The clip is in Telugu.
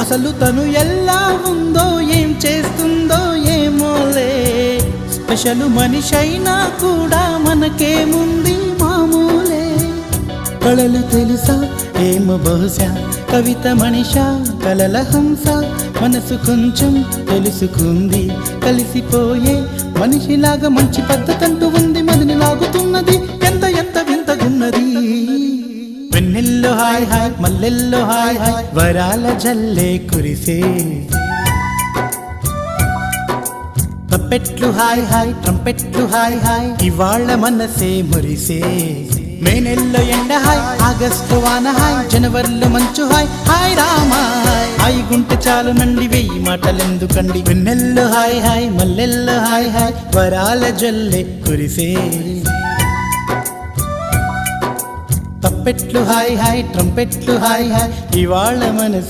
అసలు తను ఎలా ఉందో ఏం చేస్తుందో ఏమోలే, స్పెషల్ మనిషైనా కూడా మనకేముంది మామూలే. కళలు తెలుసా ఏమో బహుశా, కవిత మనిషా కలల హంస, మనసు కొంచెం తెలుసుకుంది కలిసిపోయే మనిషిలాగా, మంచి పద్ధతంటూ ఉంది మదిని లాగుతున్నది, ఎంత ఎంత వింతగున్నది. వెన్నెల్లో హాయ్ హాయ్ మల్లెల్లో హాయ్ హాయ్, వరాల జల్లే కురిసే. తప్పెట్లు హాయ్ హాయ్ ట్రంపెట్లు హాయ్ హాయ్, ఇవాళ మనసే మురిసే. మే నెల్లో ఎండ హాయ్, ఆగస్టు వాన హాయ్, జనవరిలో మంచు హాయ్, హాయ్ రామా హాయ్ గుంటె చాలు నండి వెయ్యి మాటలెందుకండి. వెన్నెల్లో హాయ్ హాయ్ మల్లెల్లో హాయ్ హాయ్, వరాల జల్లే కురిసే. తప్పెట్లు హాయ్ హాయ్ ట్రంపెట్లు హాయ్ హాయ్, ఇవాళ మనసు